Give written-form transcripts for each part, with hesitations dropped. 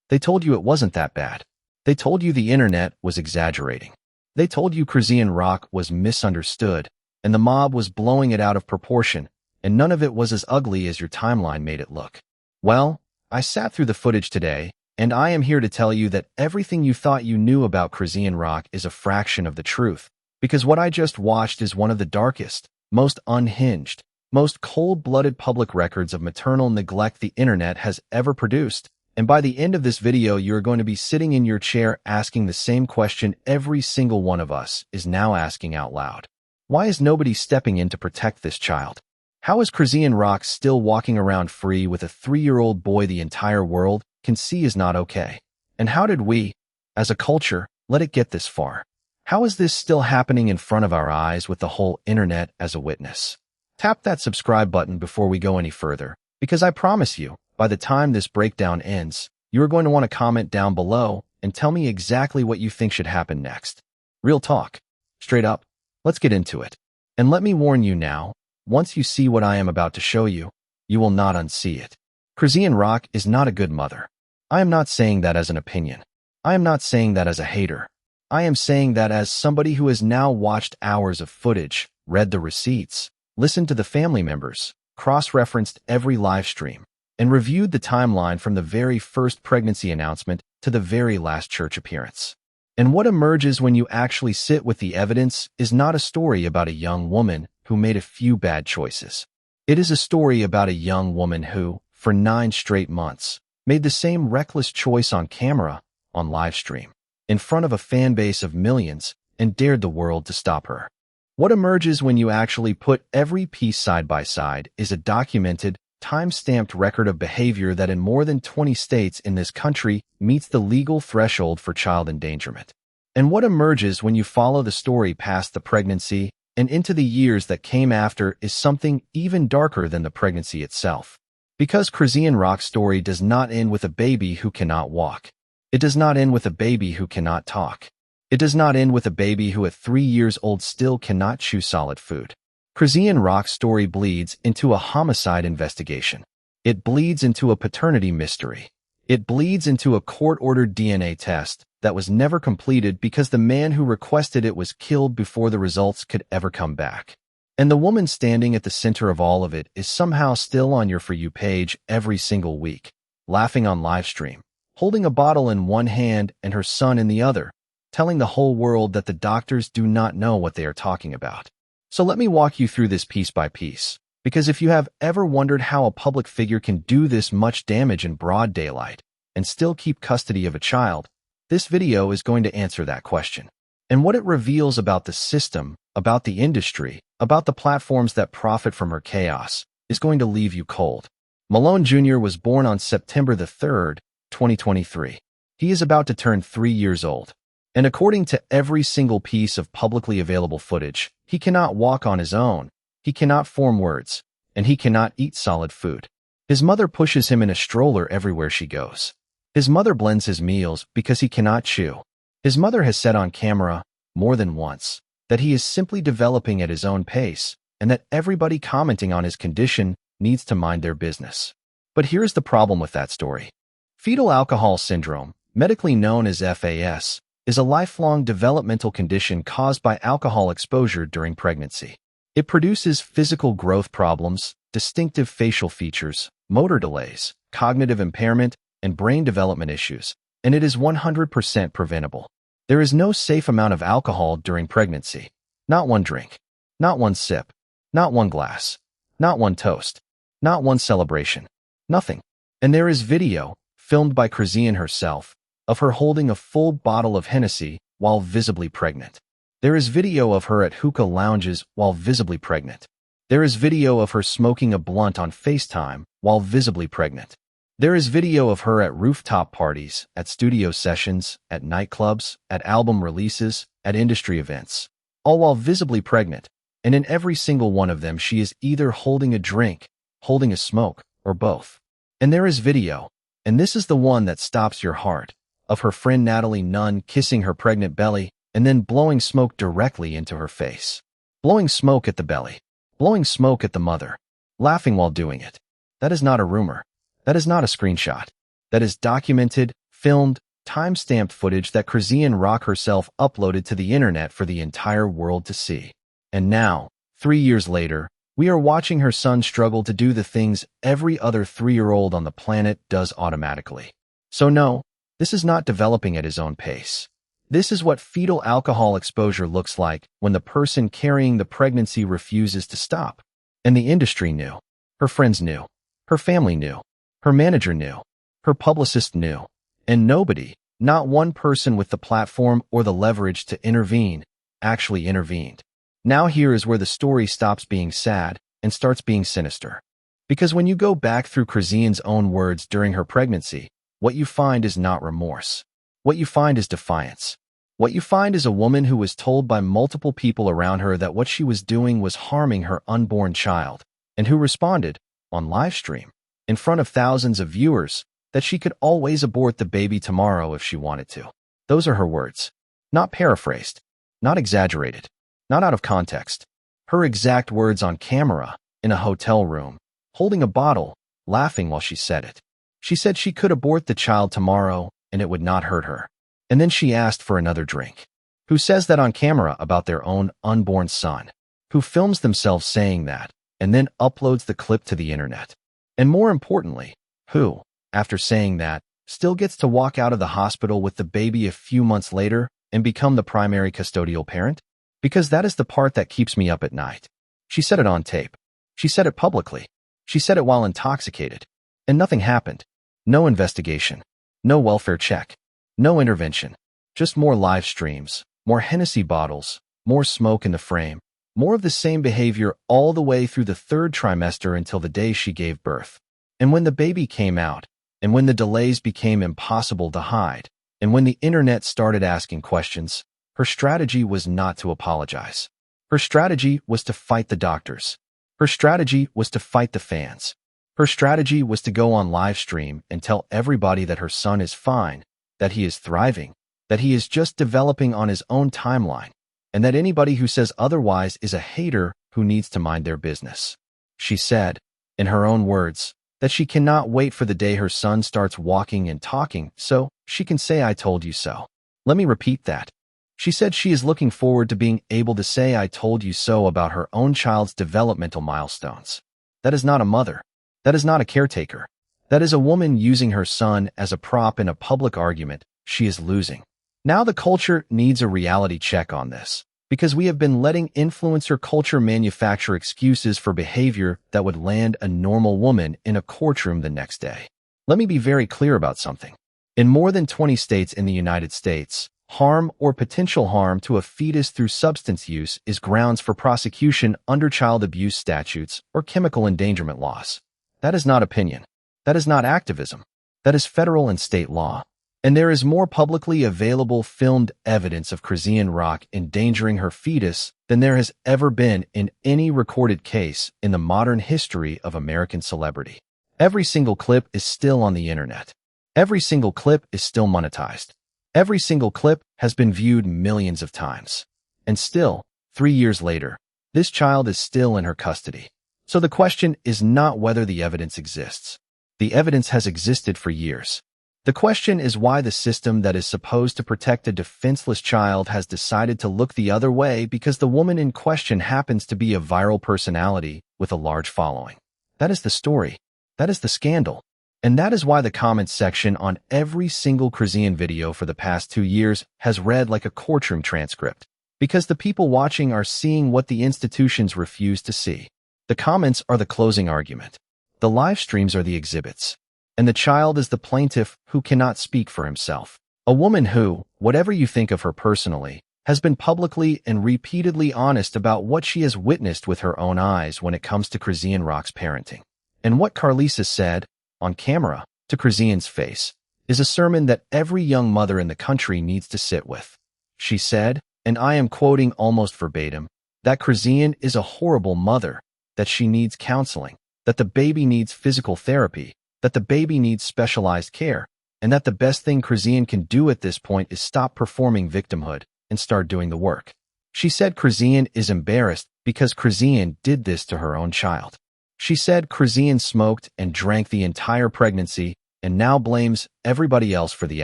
They told you it wasn't that bad. They told you the internet was exaggerating. They told you Chrisean Rock was misunderstood, and the mob was blowing it out of proportion, and none of it was as ugly as your timeline made it look. Well, I sat through the footage today, and I am here to tell you that everything you thought you knew about Chrisean Rock is a fraction of the truth, because what I just watched is one of the darkest, most unhinged, most cold-blooded public records of maternal neglect the internet has ever produced. And by the end of this video, you're going to be sitting in your chair asking the same question every single one of us is now asking out loud. Why is nobody stepping in to protect this child? How is Chrisean Rock still walking around free with a 3-year-old boy the entire world can see is not okay? And how did we, as a culture, let it get this far? How is this still happening in front of our eyes with the whole internet as a witness? Tap that subscribe button before we go any further, because I promise you, by the time this breakdown ends, you are going to want to comment down below and tell me exactly what you think should happen next. Real talk. Straight up. Let's get into it. And let me warn you now, once you see what I am about to show you, you will not unsee it. Chrisean Rock is not a good mother. I am not saying that as an opinion. I am not saying that as a hater. I am saying that as somebody who has now watched hours of footage, read the receipts, listened to the family members, cross-referenced every live stream, and reviewed the timeline from the very first pregnancy announcement to the very last church appearance. And what emerges when you actually sit with the evidence is not a story about a young woman who made a few bad choices. It is a story about a young woman who, for 9 straight months, made the same reckless choice on camera, on live stream, in front of a fan base of millions, and dared the world to stop her. What emerges when you actually put every piece side by side is a documented, time-stamped record of behavior that in more than 20 states in this country meets the legal threshold for child endangerment. And what emerges when you follow the story past the pregnancy and into the years that came after is something even darker than the pregnancy itself. Because Chrisean Rock's story does not end with a baby who cannot walk. It does not end with a baby who cannot talk. It does not end with a baby who at 3 years old still cannot chew solid food. Chrisean Rock's story bleeds into a homicide investigation. It bleeds into a paternity mystery. It bleeds into a court-ordered DNA test that was never completed because the man who requested it was killed before the results could ever come back. And the woman standing at the center of all of it is somehow still on your For You page every single week, laughing on livestream, holding a bottle in one hand and her son in the other, telling the whole world that the doctors do not know what they are talking about. So let me walk you through this piece by piece, because if you have ever wondered how a public figure can do this much damage in broad daylight and still keep custody of a child, this video is going to answer that question. And what it reveals about the system, about the industry, about the platforms that profit from her chaos, is going to leave you cold. Malone Jr. was born on September the 3rd, 2023. He is about to turn 3 years old. And according to every single piece of publicly available footage, he cannot walk on his own, he cannot form words, and he cannot eat solid food. His mother pushes him in a stroller everywhere she goes. His mother blends his meals because he cannot chew. His mother has said on camera, more than once, that he is simply developing at his own pace, and that everybody commenting on his condition needs to mind their business. But here's the problem with that story. Fetal alcohol syndrome, medically known as FAS, is a lifelong developmental condition caused by alcohol exposure during pregnancy. It produces physical growth problems, distinctive facial features, motor delays, cognitive impairment, and brain development issues, and it is 100% preventable. There is no safe amount of alcohol during pregnancy. Not one drink, not one sip, not one glass, not one toast, not one celebration, nothing. And there is video, filmed by Chrisean herself, of her holding a full bottle of Hennessy while visibly pregnant. There is video of her at hookah lounges while visibly pregnant. There is video of her smoking a blunt on FaceTime while visibly pregnant. There is video of her at rooftop parties, at studio sessions, at nightclubs, at album releases, at industry events, all while visibly pregnant, and in every single one of them she is either holding a drink, holding a smoke, or both. And there is video, and this is the one that stops your heart, of her friend Natalie Nunn kissing her pregnant belly and then blowing smoke directly into her face. Blowing smoke at the belly. Blowing smoke at the mother. Laughing while doing it. That is not a rumor. That is not a screenshot. That is documented, filmed, time-stamped footage that Chrisean Rock herself uploaded to the internet for the entire world to see. And now, 3 years later, we are watching her son struggle to do the things every other 3-year-old on the planet does automatically. So no, this is not developing at his own pace. This is what fetal alcohol exposure looks like when the person carrying the pregnancy refuses to stop. And the industry knew. Her friends knew. Her family knew. Her manager knew. Her publicist knew. And nobody, not one person with the platform or the leverage to intervene, actually intervened. Now here is where the story stops being sad and starts being sinister. Because when you go back through Chrisean's own words during her pregnancy, what you find is not remorse. What you find is defiance. What you find is a woman who was told by multiple people around her that what she was doing was harming her unborn child, and who responded, on livestream, in front of thousands of viewers, that she could always abort the baby tomorrow if she wanted to. Those are her words. Not paraphrased. Not exaggerated. Not out of context. Her exact words on camera, in a hotel room, holding a bottle, laughing while she said it. She said she could abort the child tomorrow and it would not hurt her. And then she asked for another drink. Who says that on camera about their own unborn son? Who films themselves saying that and then uploads the clip to the internet? And more importantly, who, after saying that, still gets to walk out of the hospital with the baby a few months later and become the primary custodial parent? Because that is the part that keeps me up at night. She said it on tape. She said it publicly. She said it while intoxicated. And nothing happened. No investigation. No welfare check. No intervention. Just more live streams, more Hennessy bottles, more smoke in the frame, more of the same behavior all the way through the 3rd trimester until the day she gave birth. And when the baby came out, and when the delays became impossible to hide, and when the internet started asking questions, her strategy was not to apologize. Her strategy was to fight the doctors. Her strategy was to fight the fans. Her strategy was to go on live stream and tell everybody that her son is fine, that he is thriving, that he is just developing on his own timeline, and that anybody who says otherwise is a hater who needs to mind their business. She said, in her own words, that she cannot wait for the day her son starts walking and talking so she can say I told you so. Let me repeat that. She said she is looking forward to being able to say I told you so about her own child's developmental milestones. That is not a mother. That is not a caretaker. That is a woman using her son as a prop in a public argument she is losing. Now the culture needs a reality check on this, because we have been letting influencer culture manufacture excuses for behavior that would land a normal woman in a courtroom the next day. Let me be very clear about something. In more than 20 states in the United States, harm or potential harm to a fetus through substance use is grounds for prosecution under child abuse statutes or chemical endangerment laws. That is not opinion. That is not activism. That is federal and state law. And there is more publicly available filmed evidence of Chrisean Rock endangering her fetus than there has ever been in any recorded case in the modern history of American celebrity. Every single clip is still on the internet. Every single clip is still monetized. Every single clip has been viewed millions of times. And still, 3 years later, this child is still in her custody. So the question is not whether the evidence exists. The evidence has existed for years. The question is why the system that is supposed to protect a defenseless child has decided to look the other way because the woman in question happens to be a viral personality with a large following. That is the story. That is the scandal. And that is why the comments section on every single Chrisean video for the past 2 years has read like a courtroom transcript. Because the people watching are seeing what the institutions refuse to see. The comments are the closing argument. The live streams are the exhibits. And the child is the plaintiff who cannot speak for himself. A woman who, whatever you think of her personally, has been publicly and repeatedly honest about what she has witnessed with her own eyes when it comes to Chrisean Rock's parenting. And what Karlissa said, on camera, to Chrisean's face, is a sermon that every young mother in the country needs to sit with. She said, and I am quoting almost verbatim, that Chrisean is a horrible mother, that she needs counseling, that the baby needs physical therapy, that the baby needs specialized care, and that the best thing Chrisean can do at this point is stop performing victimhood and start doing the work. She said Chrisean is embarrassed because Chrisean did this to her own child. She said Chrisean smoked and drank the entire pregnancy and now blames everybody else for the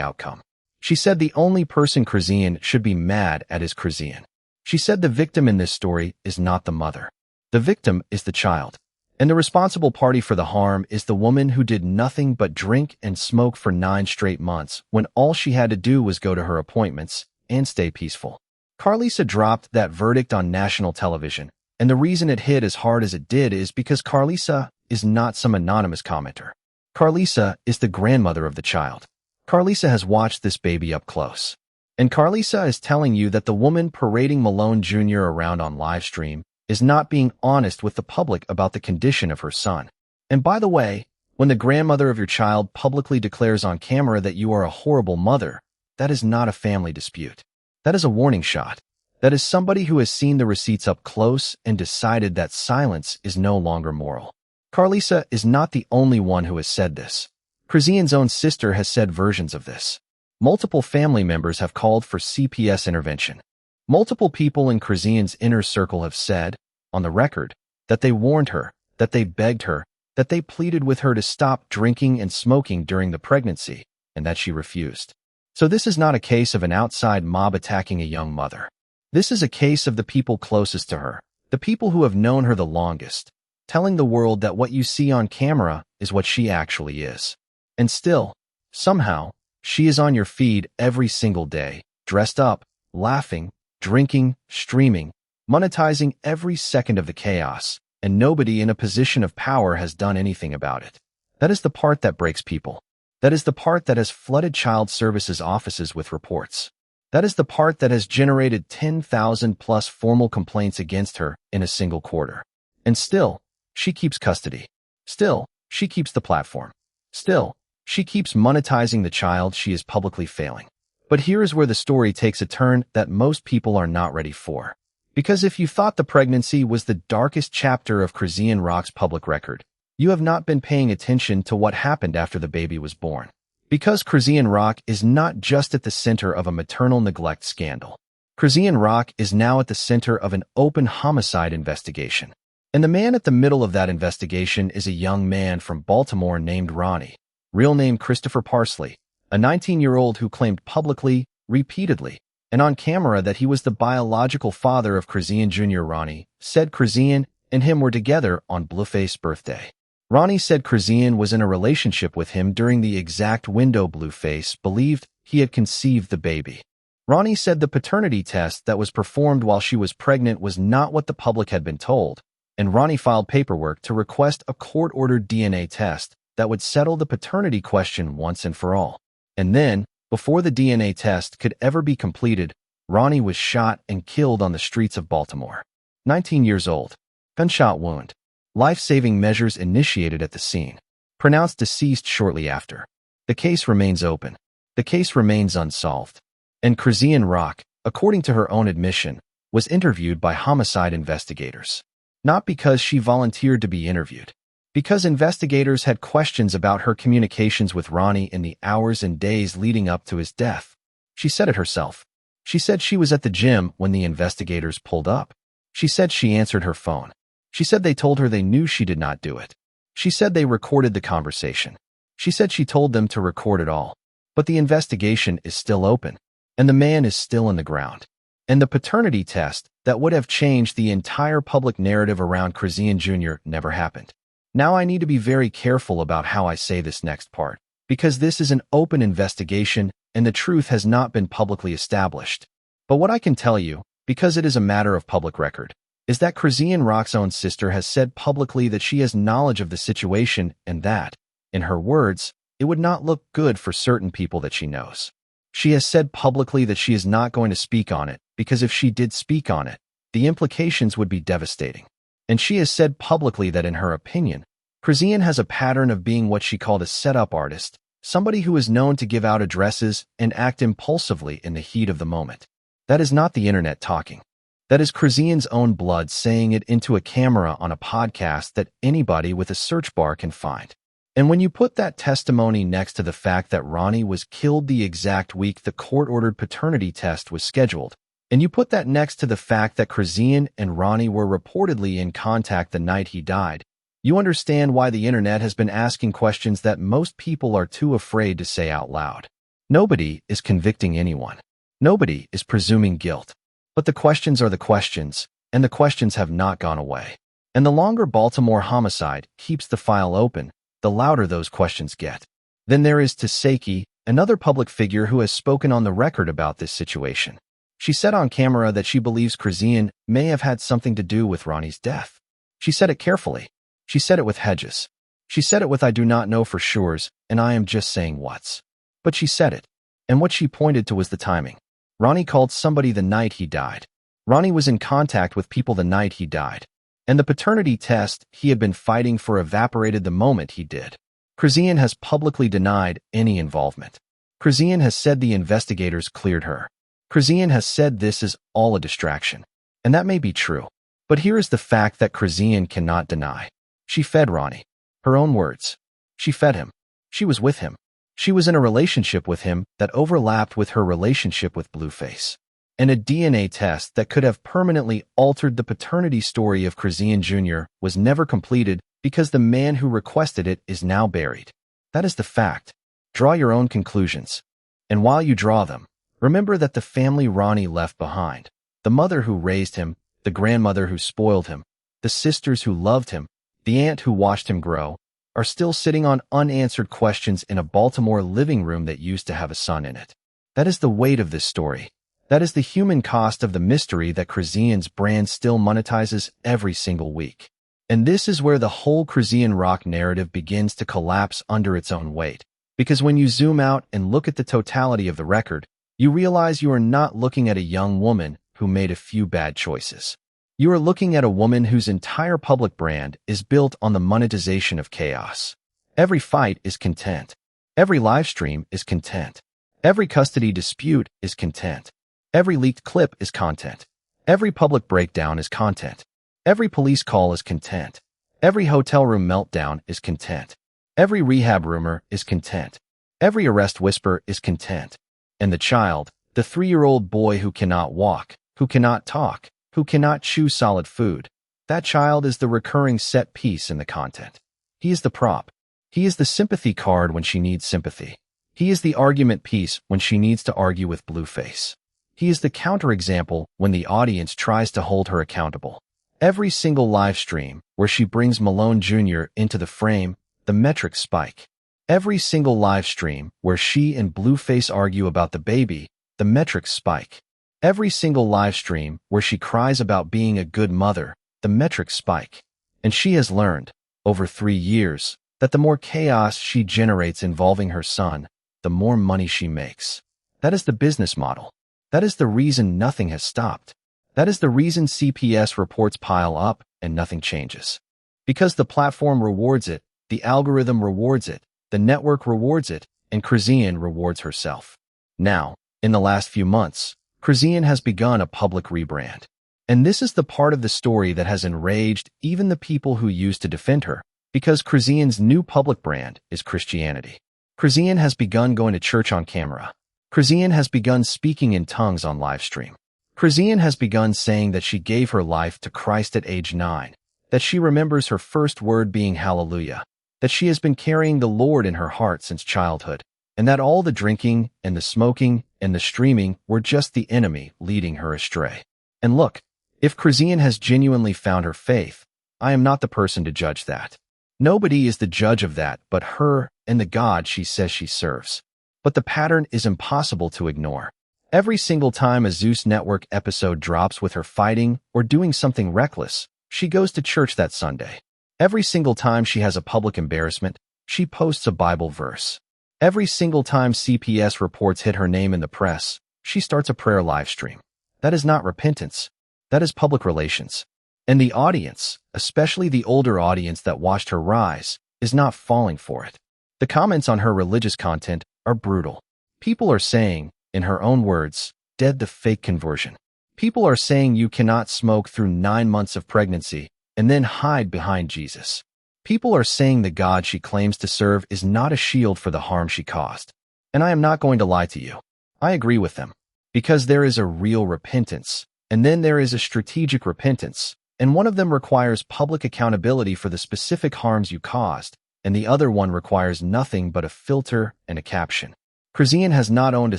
outcome. She said the only person Chrisean should be mad at is Chrisean. She said the victim in this story is not the mother. The victim is the child. And the responsible party for the harm is the woman who did nothing but drink and smoke for 9 straight months when all she had to do was go to her appointments and stay peaceful. Karlissa dropped that verdict on national television, and the reason it hit as hard as it did is because Karlissa is not some anonymous commenter. Karlissa is the grandmother of the child. Karlissa has watched this baby up close. And Karlissa is telling you that the woman parading Malone Jr. around on livestream is not being honest with the public about the condition of her son. And by the way, when the grandmother of your child publicly declares on camera that you are a horrible mother, that is not a family dispute. That is a warning shot. That is somebody who has seen the receipts up close and decided that silence is no longer moral. Karlissa is not the only one who has said this. Chrisean's own sister has said versions of this. Multiple family members have called for CPS intervention. Multiple people in Chrisean's inner circle have said, on the record, that they warned her, that they begged her, that they pleaded with her to stop drinking and smoking during the pregnancy, and that she refused. So this is not a case of an outside mob attacking a young mother. This is a case of the people closest to her, the people who have known her the longest, telling the world that what you see on camera is what she actually is. And still, somehow, she is on your feed every single day, dressed up, laughing, drinking, streaming, monetizing every second of the chaos, and nobody in a position of power has done anything about it. That is the part that breaks people. That is the part that has flooded child services offices with reports. That is the part that has generated 10,000 plus formal complaints against her in a single quarter. And still, she keeps custody. Still, she keeps the platform. Still, she keeps monetizing the child she is publicly failing. But here is where the story takes a turn that most people are not ready for. Because if you thought the pregnancy was the darkest chapter of Chrisean Rock's public record, you have not been paying attention to what happened after the baby was born. Because Chrisean Rock is not just at the center of a maternal neglect scandal. Chrisean Rock is now at the center of an open homicide investigation. And the man at the middle of that investigation is a young man from Baltimore named Ronnie, real name Christopher Parsley, a 19-year-old who claimed publicly, repeatedly, and on camera that he was the biological father of Chrisean Jr. Ronnie said Chrisean and him were together on Blueface's birthday. Ronnie said Chrisean was in a relationship with him during the exact window Blueface believed he had conceived the baby. Ronnie said the paternity test that was performed while she was pregnant was not what the public had been told, and Ronnie filed paperwork to request a court-ordered DNA test that would settle the paternity question once and for all. And then, before the DNA test could ever be completed, Ronnie was shot and killed on the streets of Baltimore. 19 years old. Gunshot wound. Life-saving measures initiated at the scene. Pronounced deceased shortly after. The case remains open. The case remains unsolved. And Chrisean Rock, according to her own admission, was interviewed by homicide investigators. Not because she volunteered to be interviewed. Because investigators had questions about her communications with Ronnie in the hours and days leading up to his death. She said it herself. She said she was at the gym when the investigators pulled up. She said she answered her phone. She said they told her they knew she did not do it. She said they recorded the conversation. She said she told them to record it all. But the investigation is still open, and the man is still in the ground. And the paternity test that would have changed the entire public narrative around Chrisean Jr. never happened. Now I need to be very careful about how I say this next part, because this is an open investigation and the truth has not been publicly established. But what I can tell you, because it is a matter of public record, is that Chrisean Rock's own sister has said publicly that she has knowledge of the situation and that, in her words, it would not look good for certain people that she knows. She has said publicly that she is not going to speak on it because if she did speak on it, the implications would be devastating. And she has said publicly that in her opinion, Chrisean has a pattern of being what she called a setup artist, somebody who is known to give out addresses and act impulsively in the heat of the moment. That is not the internet talking. That is Chrisean's own blood saying it into a camera on a podcast that anybody with a search bar can find. And when you put that testimony next to the fact that Ronnie was killed the exact week the court-ordered paternity test was scheduled, and you put that next to the fact that Chrisean and Ronnie were reportedly in contact the night he died, You understand why the internet has been asking questions that most people are too afraid to say out loud. Nobody is convicting anyone. Nobody is presuming guilt. But the questions are the questions, and the questions have not gone away. And the longer Baltimore homicide keeps the file open, the louder those questions get. Then there is Taseki, another public figure who has spoken on the record about this situation. She said on camera that she believes Chrisean may have had something to do with Ronnie's death. She said it carefully. She said it with hedges. She said it with "I do not know for sures, and I am just saying what's." But she said it. And what she pointed to was the timing. Ronnie called somebody the night he died. Ronnie was in contact with people the night he died. And the paternity test he had been fighting for evaporated the moment he did. Chrisean has publicly denied any involvement. Chrisean has said the investigators cleared her. Chrisean has said this is all a distraction. And that may be true. But here is the fact that Chrisean cannot deny. She fed Ronnie. Her own words. She fed him. She was with him. She was in a relationship with him that overlapped with her relationship with Blueface. And a DNA test that could have permanently altered the paternity story of Chrisean Jr. was never completed because the man who requested it is now buried. That is the fact. Draw your own conclusions. And while you draw them, remember that the family Ronnie left behind, the mother who raised him, the grandmother who spoiled him, the sisters who loved him, the aunt who watched him grow, are still sitting on unanswered questions in a Baltimore living room that used to have a son in it. That is the weight of this story. That is the human cost of the mystery that Chrisean's brand still monetizes every single week. And this is where the whole Chrisean Rock narrative begins to collapse under its own weight. Because when you zoom out and look at the totality of the record, you realize you are not looking at a young woman who made a few bad choices. You are looking at a woman whose entire public brand is built on the monetization of chaos. Every fight is content. Every live stream is content. Every custody dispute is content. Every leaked clip is content. Every public breakdown is content. Every police call is content. Every hotel room meltdown is content. Every rehab rumor is content. Every arrest whisper is content. And the child, the 3-year-old boy who cannot walk, who cannot talk, who cannot chew solid food, that child is the recurring set piece in the content. He is the prop. He is the sympathy card when she needs sympathy. He is the argument piece when she needs to argue with Blueface. He is the counterexample when the audience tries to hold her accountable. Every single live stream where she brings Malone Jr. into the frame, the metrics spike. Every single live stream where she and Blueface argue about the baby, the metrics spike. Every single live stream where she cries about being a good mother, the metrics spike. And she has learned, over 3 years, that the more chaos she generates involving her son, the more money she makes. That is the business model. That is the reason nothing has stopped. That is the reason CPS reports pile up and nothing changes. Because the platform rewards it, the algorithm rewards it, the network rewards it, and Chrisean rewards herself. Now, in the last few months, Chrisean has begun a public rebrand. And this is the part of the story that has enraged even the people who used to defend her, because Chrisean's new public brand is Christianity. Chrisean has begun going to church on camera. Chrisean has begun speaking in tongues on livestream. Chrisean has begun saying that she gave her life to Christ at age 9, that she remembers her first word being hallelujah, that she has been carrying the Lord in her heart since childhood, and that all the drinking and the smoking and the streaming were just the enemy leading her astray. And look, if Chrisean has genuinely found her faith, I am not the person to judge that. Nobody is the judge of that but her and the God she says she serves. But the pattern is impossible to ignore. Every single time a Zeus Network episode drops with her fighting or doing something reckless, she goes to church that Sunday. Every single time she has a public embarrassment, she posts a Bible verse. Every single time CPS reports hit her name in the press, she starts a prayer live stream. That is not repentance. That is public relations. And the audience, especially the older audience that watched her rise, is not falling for it. The comments on her religious content are brutal. People are saying, in her own words, dead the fake conversion. People are saying you cannot smoke through 9 months of pregnancy and then hide behind Jesus. People are saying the God she claims to serve is not a shield for the harm she caused. And I am not going to lie to you. I agree with them. Because there is a real repentance, and then there is a strategic repentance, And one of them requires public accountability for the specific harms you caused, and the other one requires nothing but a filter and a caption. Chrisean has not owned a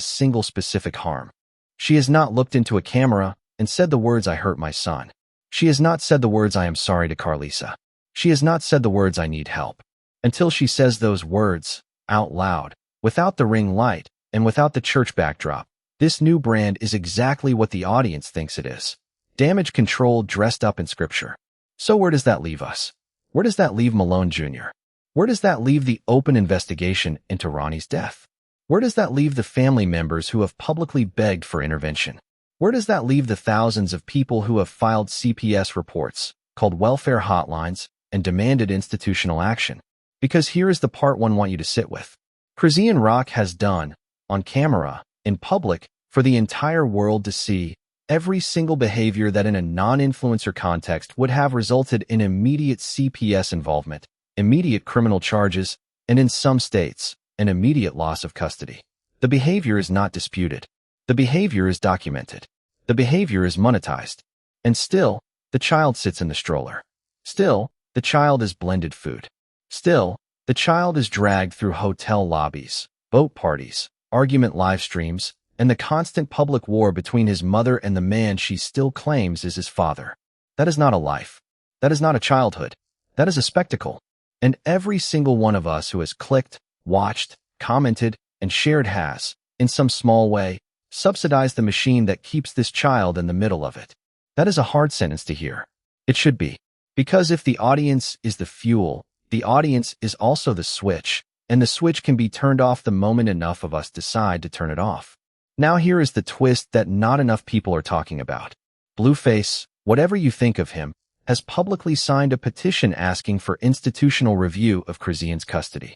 single specific harm. She has not looked into a camera and said the words, "I hurt my son." She has not said the words, "I am sorry" to Karlissa. She has not said the words, "I need help." Until she says those words out loud, without the ring light and without the church backdrop, this new brand is exactly what the audience thinks it is. Damage control dressed up in scripture. So where does that leave us? Where does that leave Malone Jr.? Where does that leave the open investigation into Ronnie's death? Where does that leave the family members who have publicly begged for intervention? Where does that leave the thousands of people who have filed CPS reports, called welfare hotlines, and demanded institutional action? Because here is the part one want you to sit with. Chrisean Rock has done, on camera, in public, for the entire world to see, every single behavior that in a non-influencer context would have resulted in immediate CPS involvement, immediate criminal charges, and in some states, an immediate loss of custody. The behavior is not disputed. The behavior is documented. The behavior is monetized. And still, the child sits in the stroller. Still, the child is blended food. Still, the child is dragged through hotel lobbies, boat parties, argument live streams, and the constant public war between his mother and the man she still claims is his father. That is not a life. That is not a childhood. That is a spectacle. And every single one of us who has clicked, watched, commented, and shared has, in some small way, subsidized the machine that keeps this child in the middle of it. That is a hard sentence to hear. It should be. Because if the audience is the fuel, the audience is also the switch, and the switch can be turned off the moment enough of us decide to turn it off. Now here is the twist that not enough people are talking about. Blueface, whatever you think of him, has publicly signed a petition asking for institutional review of Chrisean's custody.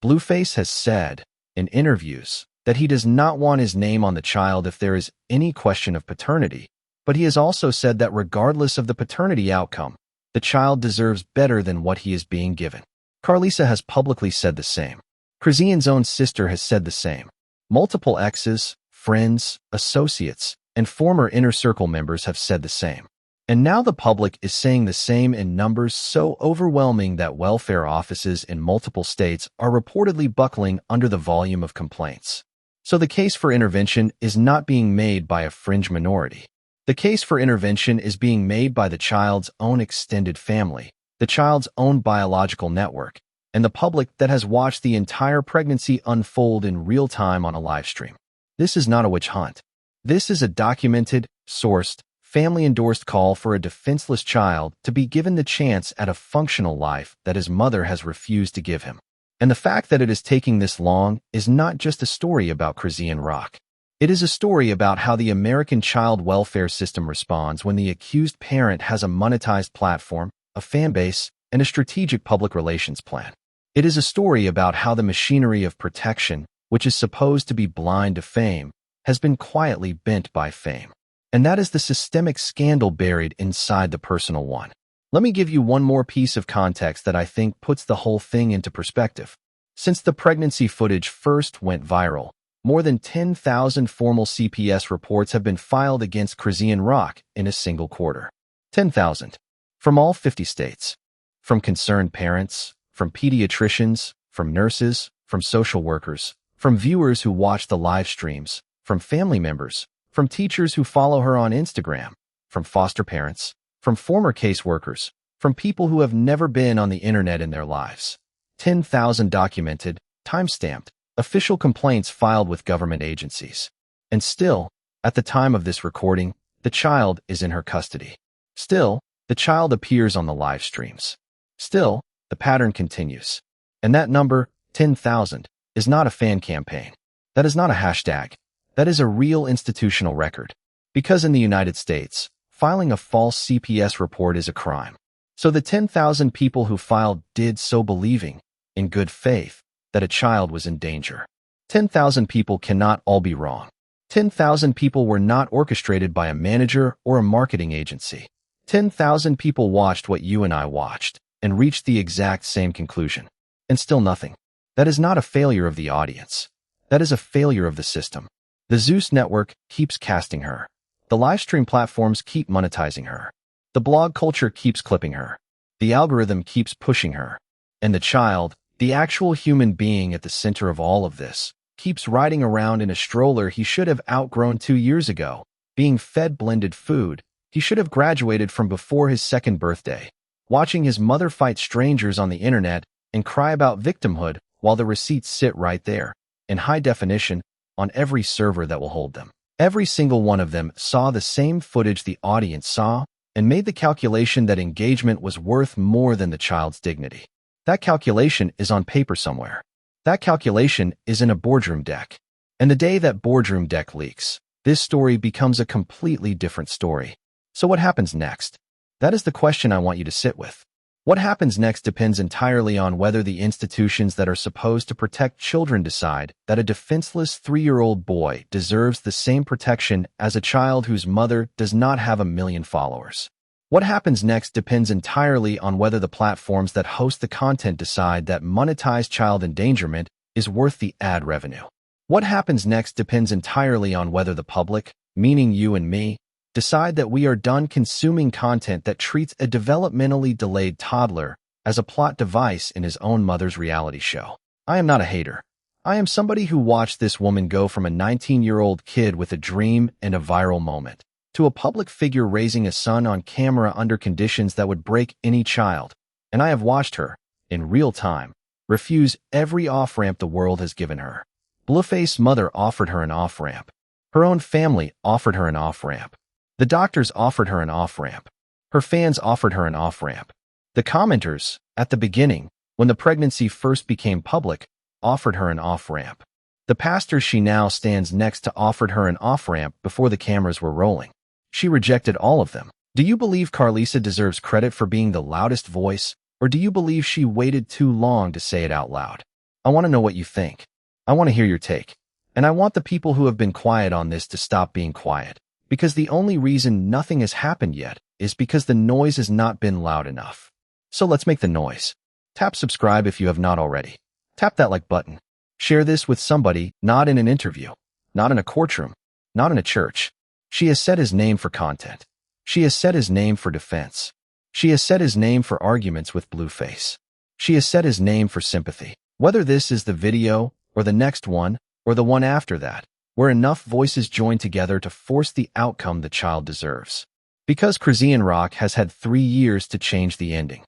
Blueface has said, in interviews, that he does not want his name on the child if there is any question of paternity, but he has also said that regardless of the paternity outcome, the child deserves better than what he is being given. Karlissa has publicly said the same. Chrisean's own sister has said the same. Multiple exes, friends, associates, and former inner circle members have said the same. And now the public is saying the same in numbers so overwhelming that welfare offices in multiple states are reportedly buckling under the volume of complaints. So the case for intervention is not being made by a fringe minority. The case for intervention is being made by the child's own extended family, the child's own biological network, and the public that has watched the entire pregnancy unfold in real time on a live stream. This is not a witch hunt. This is a documented, sourced, family-endorsed call for a defenseless child to be given the chance at a functional life that his mother has refused to give him. And the fact that it is taking this long is not just a story about Chrisean Rock. It is a story about how the American child welfare system responds when the accused parent has a monetized platform, a fan base, and a strategic public relations plan. It is a story about how the machinery of protection, which is supposed to be blind to fame, has been quietly bent by fame. And that is the systemic scandal buried inside the personal one. Let me give you one more piece of context that I think puts the whole thing into perspective. Since the pregnancy footage first went viral, more than 10,000 formal CPS reports have been filed against Chrisean Rock in a single quarter. 10,000. From all 50 states. From concerned parents, from pediatricians, from nurses, from social workers, from viewers who watch the live streams, from family members, from teachers who follow her on Instagram, from foster parents, from former caseworkers, from people who have never been on the internet in their lives. 10,000 documented, time-stamped, official complaints filed with government agencies. And still, at the time of this recording, the child is in her custody. Still, the child appears on the live streams. Still, the pattern continues. And that number, 10,000, is not a fan campaign. That is not a hashtag. That is a real institutional record. Because in the United States, filing a false CPS report is a crime. So the 10,000 people who filed did so believing, in good faith, that a child was in danger. 10,000 people cannot all be wrong. 10,000 people were not orchestrated by a manager or a marketing agency. 10,000 people watched what you and I watched and reached the exact same conclusion. And still nothing. That is not a failure of the audience. That is a failure of the system. The Zeus network keeps casting her. The livestream platforms keep monetizing her. The blog culture keeps clipping her. The algorithm keeps pushing her. And the child, the actual human being at the center of all of this, keeps riding around in a stroller he should have outgrown 2 years ago, being fed blended food he should have graduated from before his 2nd birthday, watching his mother fight strangers on the internet and cry about victimhood while the receipts sit right there, in high definition, on every server that will hold them. Every single one of them saw the same footage the audience saw and made the calculation that engagement was worth more than the child's dignity. That calculation is on paper somewhere. That calculation is in a boardroom deck. And the day that boardroom deck leaks, this story becomes a completely different story. So what happens next? That is the question I want you to sit with. What happens next depends entirely on whether the institutions that are supposed to protect children decide that a defenseless 3-year-old boy deserves the same protection as a child whose mother does not have 1 million followers. What happens next depends entirely on whether the platforms that host the content decide that monetized child endangerment is worth the ad revenue. What happens next depends entirely on whether the public, meaning you and me, decide that we are done consuming content that treats a developmentally delayed toddler as a plot device in his own mother's reality show. I am not a hater. I am somebody who watched this woman go from a 19-year-old kid with a dream and a viral moment to a public figure raising a son on camera under conditions that would break any child, and I have watched her, in real time, refuse every off-ramp the world has given her. Blueface's mother offered her an off-ramp. Her own family offered her an off-ramp. The doctors offered her an off-ramp. Her fans offered her an off-ramp. The commenters, at the beginning, when the pregnancy first became public, offered her an off-ramp. The pastors she now stands next to offered her an off-ramp before the cameras were rolling. She rejected all of them. Do you believe Karlissa deserves credit for being the loudest voice, or do you believe she waited too long to say it out loud? I want to know what you think. I want to hear your take. And I want the people who have been quiet on this to stop being quiet. Because the only reason nothing has happened yet is because the noise has not been loud enough. So let's make the noise. Tap subscribe if you have not already. Tap that like button. Share this with somebody, not in an interview, not in a courtroom, not in a church. She has said his name for content. She has said his name for defense. She has said his name for arguments with Blueface. She has said his name for sympathy. Whether this is the video, or the next one, or the one after that, where enough voices join together to force the outcome the child deserves. Because Chrisean Rock has had 3 years to change the ending.